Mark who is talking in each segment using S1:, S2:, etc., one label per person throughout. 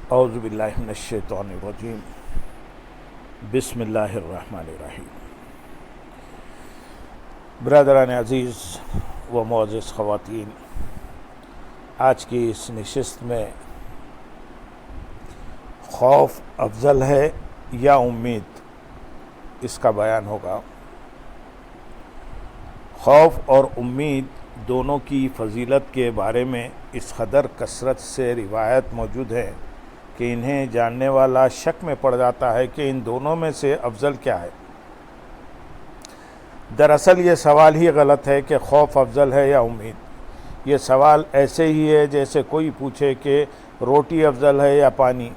S1: اعوذ باللہ من الشیطان الرجیم بسم اللہ الرحمن الرحیم۔ برادران عزیز و معزز خواتین، آج کی اس نشست میں خوف افضل ہے یا امید، اس کا بیان ہوگا۔ خوف اور امید دونوں کی فضیلت کے بارے میں اس قدر کثرت سے روایت موجود ہے کہ انہیں جاننے والا شک میں پڑ جاتا ہے کہ ان دونوں میں سے افضل کیا ہے۔ دراصل یہ سوال ہی غلط ہے کہ خوف افضل ہے یا امید۔ یہ سوال ایسے ہی ہے جیسے کوئی پوچھے کہ روٹی افضل ہے یا پانی۔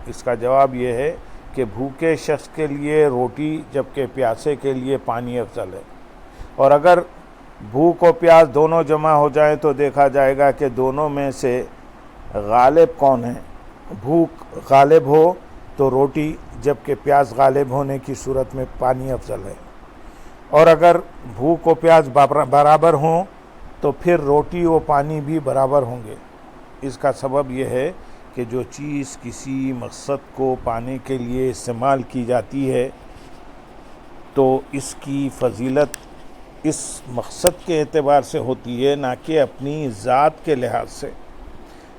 S1: اس کا جواب یہ ہے کہ بھوکے شخص کے لیے روٹی جبکہ پیاسے کے لیے پانی افضل ہے، اور اگر بھوک و پیاس دونوں جمع ہو جائیں تو دیکھا جائے گا کہ دونوں میں سے غالب کون ہے۔ بھوک غالب ہو تو روٹی، جبکہ پیاس غالب ہونے کی صورت میں پانی افضل ہے، اور اگر بھوک و پیاس برابر ہوں تو پھر روٹی و پانی بھی برابر ہوں گے۔ اس کا سبب یہ ہے کہ جو چیز کسی مقصد کو پانے کے لیے استعمال کی جاتی ہے تو اس کی فضیلت اس مقصد کے اعتبار سے ہوتی ہے، نہ کہ اپنی ذات کے لحاظ سے۔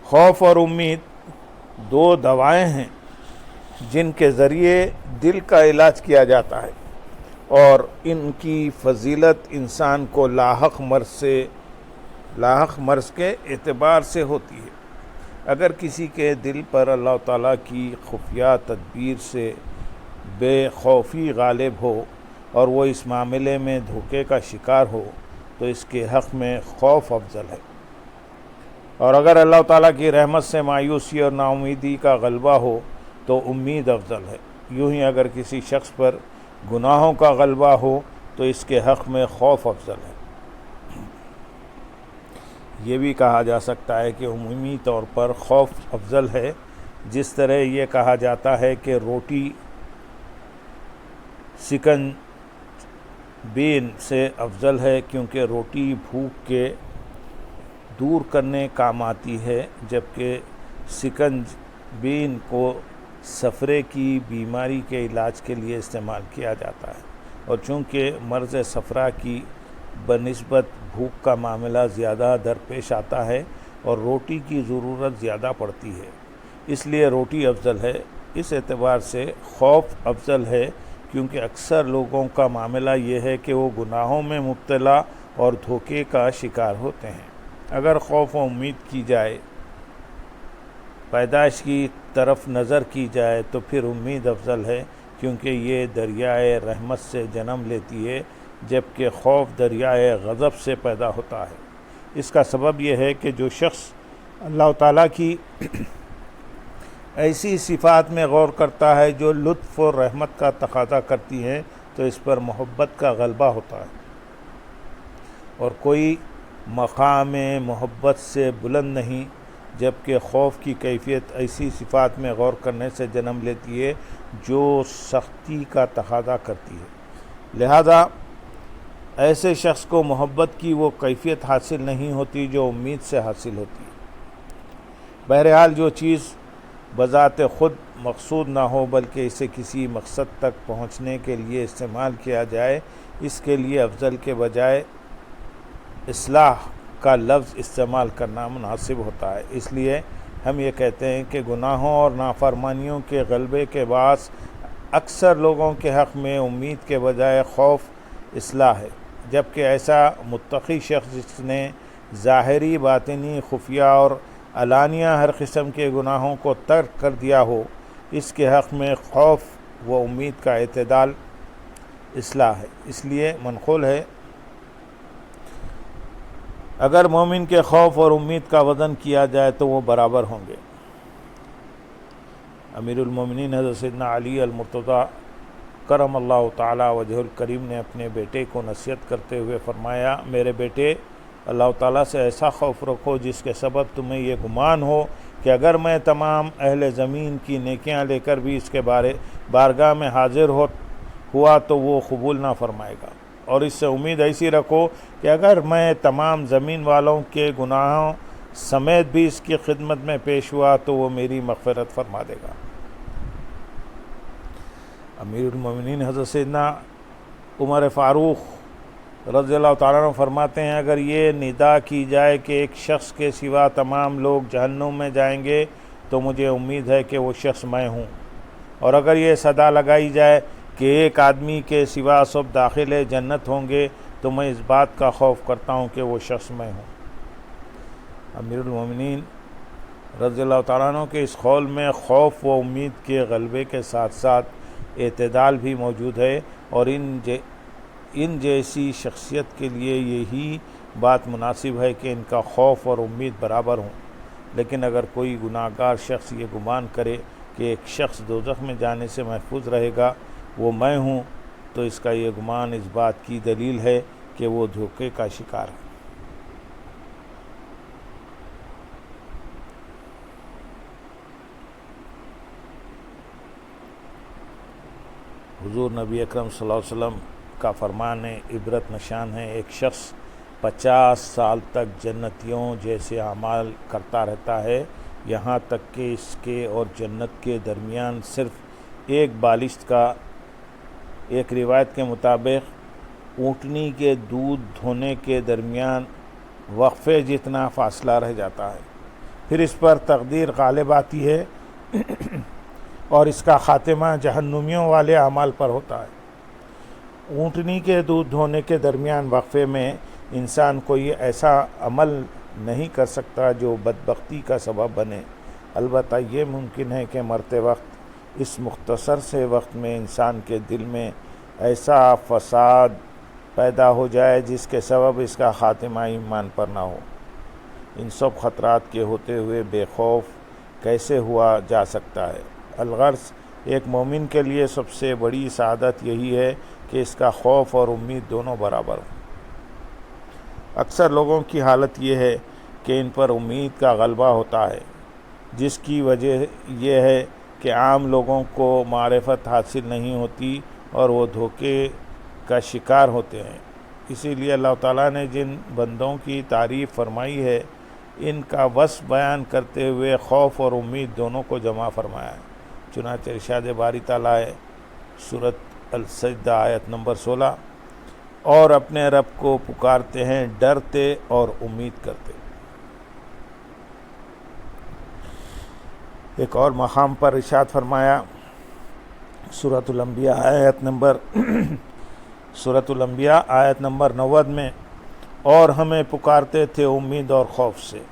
S1: خوف اور امید دو دوائیں ہیں جن کے ذریعے دل کا علاج کیا جاتا ہے، اور ان کی فضیلت انسان کو لاحق مرض کے اعتبار سے ہوتی ہے۔ اگر کسی کے دل پر اللہ تعالیٰ کی خفیہ تدبیر سے بے خوفی غالب ہو اور وہ اس معاملے میں دھوکے کا شکار ہو تو اس کے حق میں خوف افضل ہے، اور اگر اللہ تعالیٰ کی رحمت سے مایوسی اور نا امیدی کا غلبہ ہو تو امید افضل ہے۔ یوں ہی اگر کسی شخص پر گناہوں کا غلبہ ہو تو اس کے حق میں خوف افضل ہے۔ یہ بھی کہا جا سکتا ہے کہ عمومی طور پر خوف افضل ہے، جس طرح یہ کہا جاتا ہے کہ روٹی سکن بین سے افضل ہے کیونکہ روٹی بھوک کے دور کرنے کام آتی ہے، جبکہ سکنج بین کو صفرے کی بیماری کے علاج کے لیے استعمال کیا جاتا ہے، اور چونکہ مرض صفرا کی بنسبت بھوک کا معاملہ زیادہ درپیش آتا ہے اور روٹی کی ضرورت زیادہ پڑتی ہے، اس لیے روٹی افضل ہے۔ اس اعتبار سے خوف افضل ہے کیونکہ اکثر لوگوں کا معاملہ یہ ہے کہ وہ گناہوں میں مبتلا اور دھوکے کا شکار ہوتے ہیں۔ اگر خوف و امید کی جائے، پیدائش کی طرف نظر کی جائے تو پھر امید افضل ہے کیونکہ یہ دریائے رحمت سے جنم لیتی ہے، جبکہ خوف دریائے غضب سے پیدا ہوتا ہے۔ اس کا سبب یہ ہے کہ جو شخص اللہ تعالیٰ کی ایسی صفات میں غور کرتا ہے جو لطف و رحمت کا تقاضا کرتی ہیں تو اس پر محبت کا غلبہ ہوتا ہے، اور کوئی مقام محبت سے بلند نہیں، جبکہ خوف کی کیفیت ایسی صفات میں غور کرنے سے جنم لیتی ہے جو سختی کا تقاضا کرتی ہے۔ لہذا ایسے شخص کو محبت کی وہ کیفیت حاصل نہیں ہوتی جو امید سے حاصل ہوتی ہے۔ بہرحال جو چیز بذات خود مقصود نہ ہو بلکہ اسے کسی مقصد تک پہنچنے کے لیے استعمال کیا جائے، اس کے لیے افضل کے بجائے اصلاح کا لفظ استعمال کرنا مناسب ہوتا ہے۔ اس لیے ہم یہ کہتے ہیں کہ گناہوں اور نافرمانیوں کے غلبے کے باعث اکثر لوگوں کے حق میں امید کے بجائے خوف اصلاح ہے، جبکہ ایسا متقی شخص جس نے ظاہری، باطنی، خفیہ اور علانیہ ہر قسم کے گناہوں کو ترک کر دیا ہو، اس کے حق میں خوف و امید کا اعتدال اصلاح ہے۔ اس لیے منقول ہے اگر مومن کے خوف اور امید کا وزن کیا جائے تو وہ برابر ہوں گے۔ امیر المومنین حضرت سیدنا علی المرتضیٰ کرم اللہ تعالی وجہ الکریم نے اپنے بیٹے کو نصیحت کرتے ہوئے فرمایا، میرے بیٹے، اللہ تعالیٰ سے ایسا خوف رکھو جس کے سبب تمہیں یہ گمان ہو کہ اگر میں تمام اہل زمین کی نیکیاں لے کر بھی اس کے بارگاہ میں حاضر ہوا تو وہ قبول نہ فرمائے گا، اور اس سے امید ایسی رکھو کہ اگر میں تمام زمین والوں کے گناہوں سمیت بھی اس کی خدمت میں پیش ہوا تو وہ میری مغفرت فرما دے گا۔ امیر المومنین حضرت سیدنا عمر فاروق رضی اللہ تعالیٰ عنہ فرماتے ہیں، اگر یہ ندا کی جائے کہ ایک شخص کے سوا تمام لوگ جہنم میں جائیں گے تو مجھے امید ہے کہ وہ شخص میں ہوں، اور اگر یہ صدا لگائی جائے کہ ایک آدمی کے سوا سب داخل جنت ہوں گے تو میں اس بات کا خوف کرتا ہوں کہ وہ شخص میں ہوں۔ امیر المومنین رضی اللہ تعالیٰ عنہ کے اس قول میں خوف و امید کے غلبے کے ساتھ ساتھ اعتدال بھی موجود ہے، اور ان جیسی شخصیت کے لیے یہی بات مناسب ہے کہ ان کا خوف اور امید برابر ہوں۔ لیکن اگر کوئی گناہ گار شخص یہ گمان کرے کہ ایک شخص دوزخ میں جانے سے محفوظ رہے گا، وہ میں ہوں، تو اس کا یہ گمان اس بات کی دلیل ہے کہ وہ دھوکے کا شکار ہے۔ حضور نبی اکرم صلی اللہ علیہ وسلم کا فرمان عبرت نشان ہے، ایک شخص 50 سال تک جنتیوں جیسے اعمال کرتا رہتا ہے، یہاں تک کہ اس کے اور جنت کے درمیان صرف ایک بالشت کا، ایک روایت کے مطابق اونٹنی کے دودھ دھونے کے درمیان وقفے جتنا فاصلہ رہ جاتا ہے، پھر اس پر تقدیر غالب آتی ہے اور اس کا خاتمہ جہنمیوں والے اعمال پر ہوتا ہے۔ اونٹنی کے دودھ دھونے کے درمیان وقفے میں انسان کوئی ایسا عمل نہیں کر سکتا جو بدبختی کا سبب بنے، البتہ یہ ممکن ہے کہ مرتے وقت اس مختصر سے وقت میں انسان کے دل میں ایسا فساد پیدا ہو جائے جس کے سبب اس کا خاتمہ ایمان پر نہ ہو۔ ان سب خطرات کے ہوتے ہوئے بے خوف کیسے ہوا جا سکتا ہے؟ الغرض ایک مومن کے لیے سب سے بڑی سعادت یہی ہے کہ اس کا خوف اور امید دونوں برابر ہوں۔ اکثر لوگوں کی حالت یہ ہے کہ ان پر امید کا غلبہ ہوتا ہے، جس کی وجہ یہ ہے کہ عام لوگوں کو معرفت حاصل نہیں ہوتی اور وہ دھوکے کا شکار ہوتے ہیں۔ اسی لیے اللہ تعالیٰ نے جن بندوں کی تعریف فرمائی ہے، ان کا وصف بیان کرتے ہوئے خوف اور امید دونوں کو جمع فرمایا ہے۔ چنانچہ ارشاد باری تعالیٰ ہے سورۃ السجدہ آیت نمبر 16، اور اپنے رب کو پکارتے ہیں ڈرتے اور امید کرتے۔ ایک اور مقام پر ارشاد فرمایا سورۃ الانبیاء آیت نمبر 90 میں، اور ہمیں پکارتے تھے امید اور خوف سے۔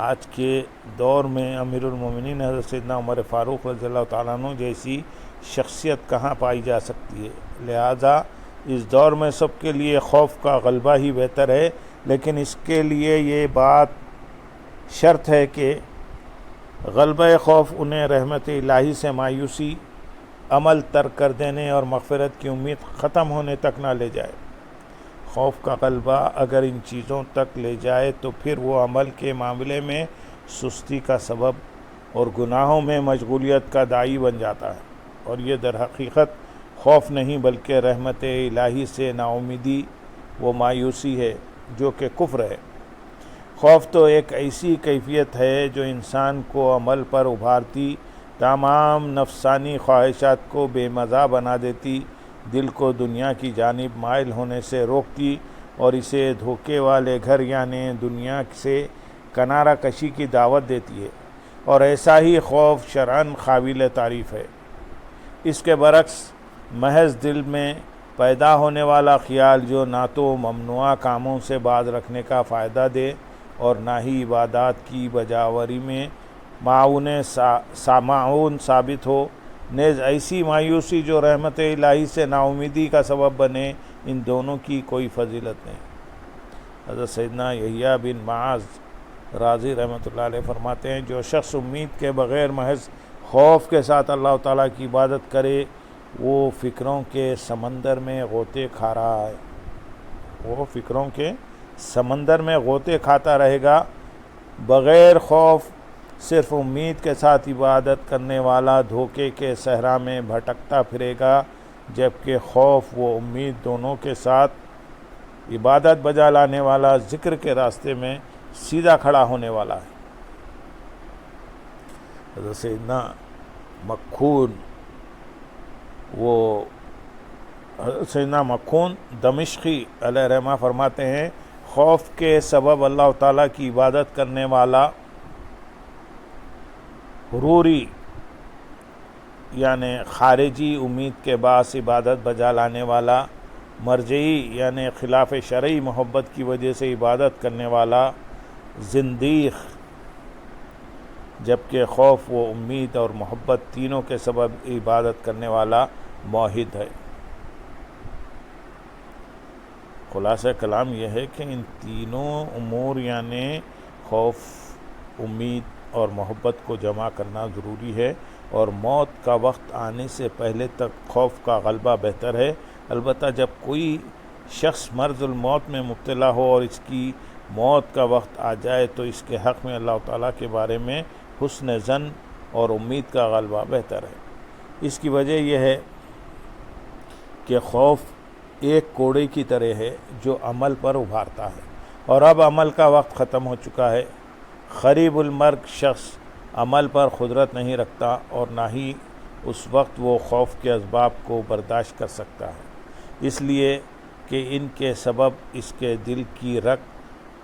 S1: آج کے دور میں امیر المومنین حضرت سیدنا عمر فاروق رضی اللہ تعالیٰ عنہ جیسی شخصیت کہاں پائی جا سکتی ہے؟ لہذا اس دور میں سب کے لیے خوف کا غلبہ ہی بہتر ہے، لیکن اس کے لیے یہ بات شرط ہے کہ غلبہ خوف انہیں رحمت الہی سے مایوسی، عمل ترک کر دینے اور مغفرت کی امید ختم ہونے تک نہ لے جائے۔ خوف کا غلبہ اگر ان چیزوں تک لے جائے تو پھر وہ عمل کے معاملے میں سستی کا سبب اور گناہوں میں مشغولیت کا داعی بن جاتا ہے، اور یہ در حقیقت خوف نہیں بلکہ رحمت الہی سے ناامیدی و مایوسی ہے، جو کہ کفر ہے۔ خوف تو ایک ایسی کیفیت ہے جو انسان کو عمل پر ابھارتی، تمام نفسانی خواہشات کو بے مزہ بنا دیتی، دل کو دنیا کی جانب مائل ہونے سے روکتی اور اسے دھوکے والے گھر یعنی دنیا سے کنارہ کشی کی دعوت دیتی ہے، اور ایسا ہی خوف شرعاً قابل تعریف ہے۔ اس کے برعکس محض دل میں پیدا ہونے والا خیال جو نہ تو ممنوعہ کاموں سے باز رکھنے کا فائدہ دے اور نہ ہی عبادات کی بجاوری میں معاون ثابت ہو، نیز ایسی مایوسی جو رحمت الہی سے ناامیدی کا سبب بنے، ان دونوں کی کوئی فضیلت نہیں۔ حضرت سیدنا یحییٰ بن معاذ راضی رحمۃ اللہ علیہ فرماتے ہیں، جو شخص امید کے بغیر محض خوف کے ساتھ اللہ تعالیٰ کی عبادت کرے، وہ فکروں کے سمندر میں غوطے کھا رہا ہے، وہ فکروں کے سمندر میں غوطے کھاتا رہے گا۔ بغیر خوف صرف امید کے ساتھ عبادت کرنے والا دھوکے کے صحرا میں بھٹکتا پھرے گا، جبکہ خوف و امید دونوں کے ساتھ عبادت بجا لانے والا ذکر کے راستے میں سیدھا کھڑا ہونے والا ہے۔ حضرت سیدنا مکھون سیدنا مکھون دمشقی علیہ رحمہ فرماتے ہیں، خوف کے سبب اللہ تعالیٰ کی عبادت کرنے والا حروری یعنی خارجی امید کے باعث عبادت بجا لانے والا، مرجعی یعنی خلاف شرعی محبت کی وجہ سے عبادت کرنے والا زندیق، جبکہ خوف و امید اور محبت تینوں کے سبب عبادت کرنے والا موحد ہے۔ خلاصہ کلام یہ ہے کہ ان تینوں امور یعنی خوف، امید اور محبت کو جمع کرنا ضروری ہے، اور موت کا وقت آنے سے پہلے تک خوف کا غلبہ بہتر ہے۔ البتہ جب کوئی شخص مرض الموت میں مبتلا ہو اور اس کی موت کا وقت آ جائے تو اس کے حق میں اللہ تعالیٰ کے بارے میں حسن ظن اور امید کا غلبہ بہتر ہے۔ اس کی وجہ یہ ہے کہ خوف ایک کوڑے کی طرح ہے جو عمل پر ابھارتا ہے، اور اب عمل کا وقت ختم ہو چکا ہے۔ قریب المرگ شخص عمل پر قدرت نہیں رکھتا، اور نہ ہی اس وقت وہ خوف کے اسباب کو برداشت کر سکتا ہے، اس لیے کہ ان کے سبب اس کے دل کی رگ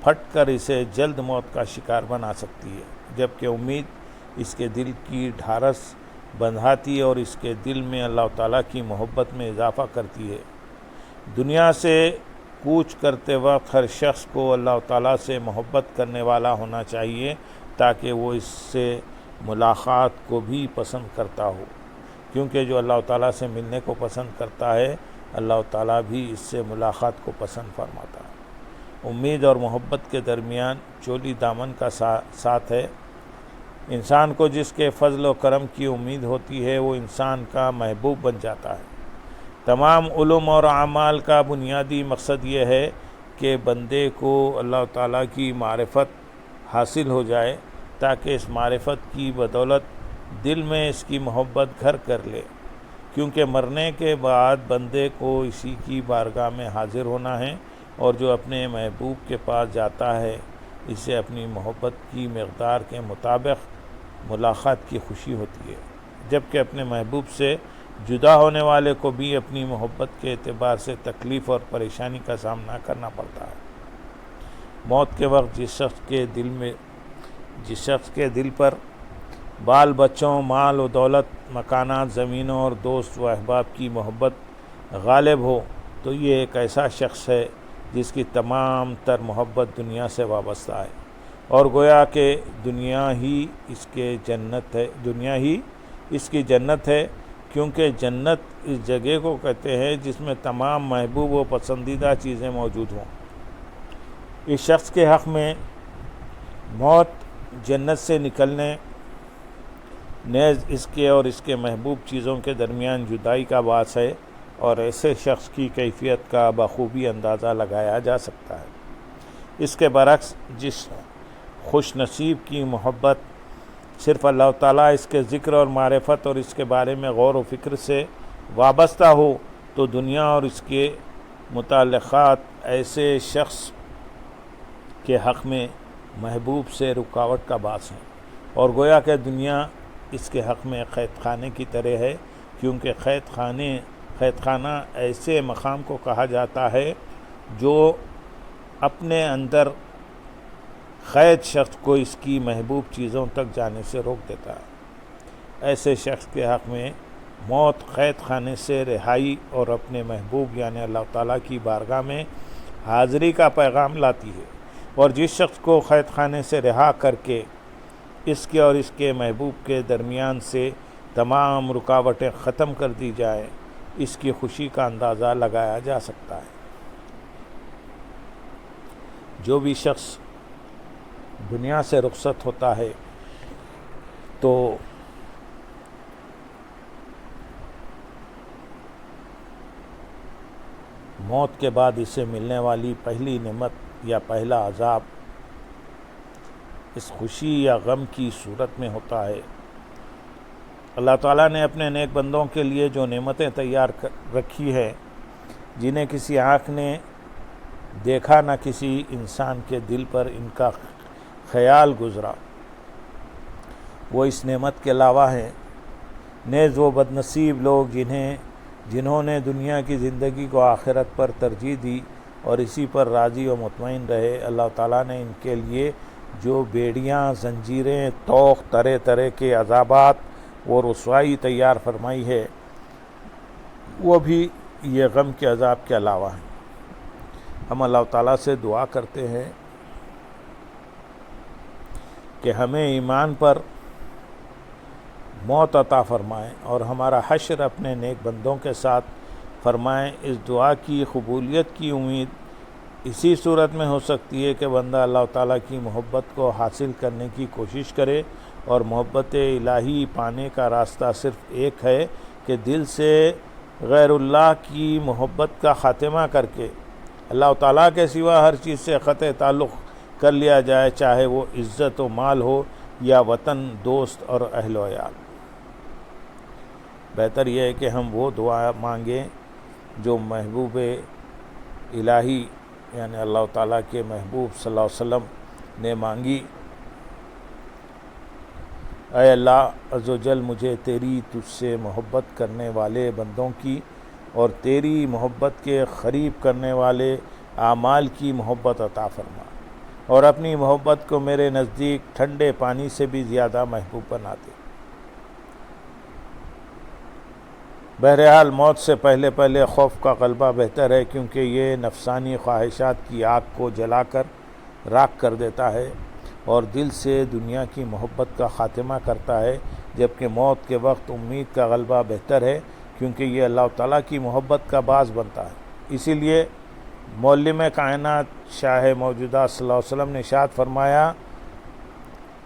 S1: پھٹ کر اسے جلد موت کا شکار بنا سکتی ہے، جبکہ امید اس کے دل کی ڈھارس بندھاتی ہے اور اس کے دل میں اللہ تعالیٰ کی محبت میں اضافہ کرتی ہے۔ دنیا سے کوچ کرتے وقت ہر شخص کو اللہ تعالیٰ سے محبت کرنے والا ہونا چاہیے تاکہ وہ اس سے ملاقات کو بھی پسند کرتا ہو، کیونکہ جو اللہ تعالیٰ سے ملنے کو پسند کرتا ہے اللہ تعالیٰ بھی اس سے ملاقات کو پسند فرماتا ہے۔ امید اور محبت کے درمیان چولی دامن کا ساتھ ہے۔ انسان کو جس کے فضل و کرم کی امید ہوتی ہے وہ انسان کا محبوب بن جاتا ہے۔ تمام علوم اور اعمال کا بنیادی مقصد یہ ہے کہ بندے کو اللہ تعالیٰ کی معرفت حاصل ہو جائے تاکہ اس معرفت کی بدولت دل میں اس کی محبت گھر کر لے، کیونکہ مرنے کے بعد بندے کو اسی کی بارگاہ میں حاضر ہونا ہے، اور جو اپنے محبوب کے پاس جاتا ہے اسے اپنی محبت کی مقدار کے مطابق ملاقات کی خوشی ہوتی ہے، جبکہ اپنے محبوب سے جدا ہونے والے کو بھی اپنی محبت کے اعتبار سے تکلیف اور پریشانی کا سامنا کرنا پڑتا ہے۔ موت کے وقت جس شخص کے دل پر بال بچوں، مال و دولت، مکانات، زمینوں اور دوست و احباب کی محبت غالب ہو تو یہ ایک ایسا شخص ہے جس کی تمام تر محبت دنیا سے وابستہ ہے، اور گویا کہ دنیا ہی اس کی جنت ہے، کیونکہ جنت اس جگہ کو کہتے ہیں جس میں تمام محبوب و پسندیدہ چیزیں موجود ہوں۔ اس شخص کے حق میں موت جنت سے نکلنے، نیز اس کے اور اس کے محبوب چیزوں کے درمیان جدائی کا باعث ہے، اور ایسے شخص کی کیفیت کا بخوبی اندازہ لگایا جا سکتا ہے۔ اس کے برعکس جس خوش نصیب کی محبت صرف اللہ تعالیٰ، اس کے ذکر اور معرفت اور اس کے بارے میں غور و فکر سے وابستہ ہو تو دنیا اور اس کے متعلقات ایسے شخص کے حق میں محبوب سے رکاوٹ کا باعث ہیں، اور گویا کہ دنیا اس کے حق میں قید خانے کی طرح ہے، کیونکہ قید خانہ ایسے مقام کو کہا جاتا ہے جو اپنے اندر قید شخص کو اس کی محبوب چیزوں تک جانے سے روک دیتا ہے۔ ایسے شخص کے حق میں موت قید خانے سے رہائی اور اپنے محبوب یعنی اللہ تعالیٰ کی بارگاہ میں حاضری کا پیغام لاتی ہے، اور جس شخص کو قید خانے سے رہا کر کے اس کے اور اس کے محبوب کے درمیان سے تمام رکاوٹیں ختم کر دی جائیں، اس کی خوشی کا اندازہ لگایا جا سکتا ہے۔ جو بھی شخص دنیا سے رخصت ہوتا ہے تو موت کے بعد اسے ملنے والی پہلی نعمت یا پہلا عذاب اس خوشی یا غم کی صورت میں ہوتا ہے۔ اللہ تعالیٰ نے اپنے نیک بندوں کے لیے جو نعمتیں تیار رکھی ہیں، جنہیں کسی آنکھ نے دیکھا نہ کسی انسان کے دل پر ان کا خیال گزرا وہ اس نعمت کے علاوہ ہیں۔ نیز وہ بد نصیب لوگ جنہوں نے دنیا کی زندگی کو آخرت پر ترجیح دی اور اسی پر راضی و مطمئن رہے، اللہ تعالیٰ نے ان کے لیے جو بیڑیاں، زنجیریں، طوق، طرح طرح کے عذابات و رسوائی تیار فرمائی ہے، وہ بھی یہ غم کے عذاب کے علاوہ ہیں۔ ہم اللہ تعالیٰ سے دعا کرتے ہیں کہ ہمیں ایمان پر موت عطا فرمائیں اور ہمارا حشر اپنے نیک بندوں کے ساتھ فرمائیں۔ اس دعا کی قبولیت کی امید اسی صورت میں ہو سکتی ہے کہ بندہ اللہ تعالیٰ کی محبت کو حاصل کرنے کی کوشش کرے، اور محبت الہی پانے کا راستہ صرف ایک ہے کہ دل سے غیر اللہ کی محبت کا خاتمہ کر کے اللہ تعالیٰ کے سوا ہر چیز سے قطع تعلق کر لیا جائے، چاہے وہ عزت و مال ہو یا وطن، دوست اور اہل و عیال۔ بہتر یہ ہے کہ ہم وہ دعا مانگیں جو محبوب الہی یعنی اللہ تعالیٰ کے محبوب صلی اللہ علیہ وسلم نے مانگی۔ اے اللہ عز و جل، مجھے تجھ سے محبت کرنے والے بندوں کی اور تیری محبت کے قریب کرنے والے اعمال کی محبت عطا فرما، اور اپنی محبت کو میرے نزدیک ٹھنڈے پانی سے بھی زیادہ محبوب بنا دے۔ بہرحال موت سے پہلے خوف کا غلبہ بہتر ہے، کیونکہ یہ نفسانی خواہشات کی آگ کو جلا کر راکھ کر دیتا ہے اور دل سے دنیا کی محبت کا خاتمہ کرتا ہے، جبکہ موت کے وقت امید کا غلبہ بہتر ہے، کیونکہ یہ اللہ تعالیٰ کی محبت کا باعث بنتا ہے۔ اسی لیے معلم کائنات شاہ موجودہ صلی اللہ علیہ وسلم نے ارشاد فرمایا،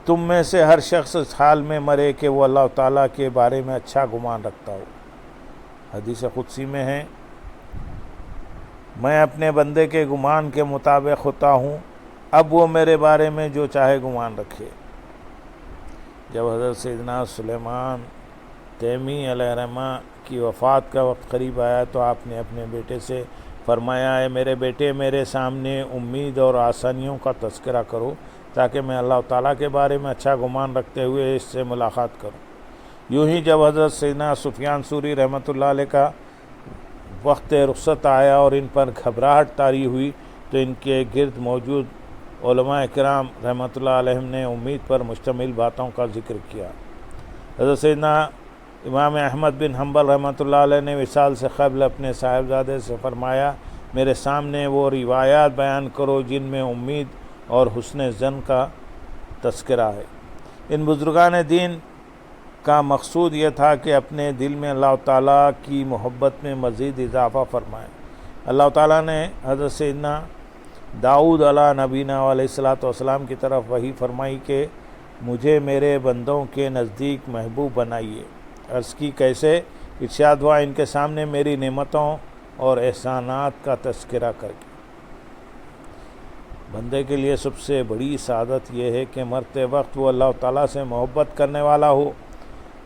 S1: تم میں سے ہر شخص اس حال میں مرے کہ وہ اللہ تعالیٰ کے بارے میں اچھا گمان رکھتا ہو۔ حدیث قدسی میں ہے، میں اپنے بندے کے گمان کے مطابق ہوتا ہوں، اب وہ میرے بارے میں جو چاہے گمان رکھے۔ جب حضرت سیدنا سلیمان تیمی علیہ الرحمہ کی وفات کا وقت قریب آیا تو آپ نے اپنے بیٹے سے فرمایا، اے میرے بیٹے، میرے سامنے امید اور آسانیوں کا تذکرہ کرو تاکہ میں اللہ تعالیٰ کے بارے میں اچھا گمان رکھتے ہوئے اس سے ملاقات کروں۔ یوں ہی جب حضرت سیدنا سفیان ثوری رحمۃ اللہ علیہ کا وقت رخصت آیا اور ان پر گھبراہٹ طاری ہوئی تو ان کے گرد موجود علماء کرام رحمۃ اللہ علیہم نے امید پر مشتمل باتوں کا ذکر کیا۔ حضرت سیدنا امام احمد بن حنبل رحمۃ اللہ علیہ نے وصال سے قبل اپنے صاحبزادے سے فرمایا، میرے سامنے وہ روایات بیان کرو جن میں امید اور حسن ظن کا تذکرہ ہے۔ ان بزرگان دین کا مقصود یہ تھا کہ اپنے دل میں اللہ تعالیٰ کی محبت میں مزید اضافہ فرمائیں۔ اللہ تعالیٰ نے حضرت سیدنا داؤد علیہ نبینا علیہ الصلاۃ والسلام کی طرف وحی فرمائی کہ مجھے میرے بندوں کے نزدیک محبوب بنائیے۔ عرض کی کیسے؟ ارشاد ہوا، ان کے سامنے میری نعمتوں اور احسانات کا تذکرہ کر کے۔ بندے کے لیے سب سے بڑی سعادت یہ ہے کہ مرتے وقت وہ اللہ تعالیٰ سے محبت کرنے والا ہو۔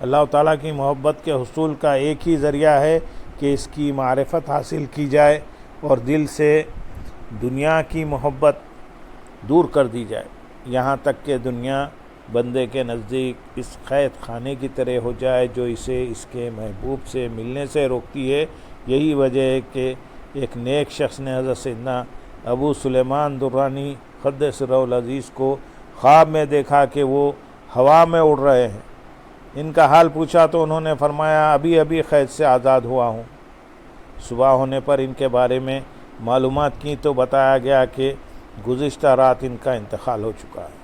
S1: اللہ تعالیٰ کی محبت کے حصول کا ایک ہی ذریعہ ہے کہ اس کی معرفت حاصل کی جائے اور دل سے دنیا کی محبت دور کر دی جائے، یہاں تک کہ دنیا بندے کے نزدیک اس قید خانے کی طرح ہو جائے جو اسے اس کے محبوب سے ملنے سے روکتی ہے۔ یہی وجہ ہے کہ ایک نیک شخص نے حضرت سیدنا ابو سلیمان درانی قدس سرہ العزیز کو خواب میں دیکھا کہ وہ ہوا میں اڑ رہے ہیں۔ ان کا حال پوچھا تو انہوں نے فرمایا، ابھی ابھی قید سے آزاد ہوا ہوں۔ صبح ہونے پر ان کے بارے میں معلومات کی تو بتایا گیا کہ گزشتہ رات ان کا انتقال ہو چکا ہے۔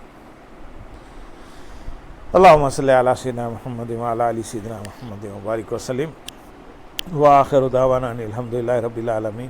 S1: اللہم صلی علی سیدنا محمد وعلی آل سیدنا محمد وبارک وسلم، وآخر دعوانا ان الحمدللہ رب العالمین۔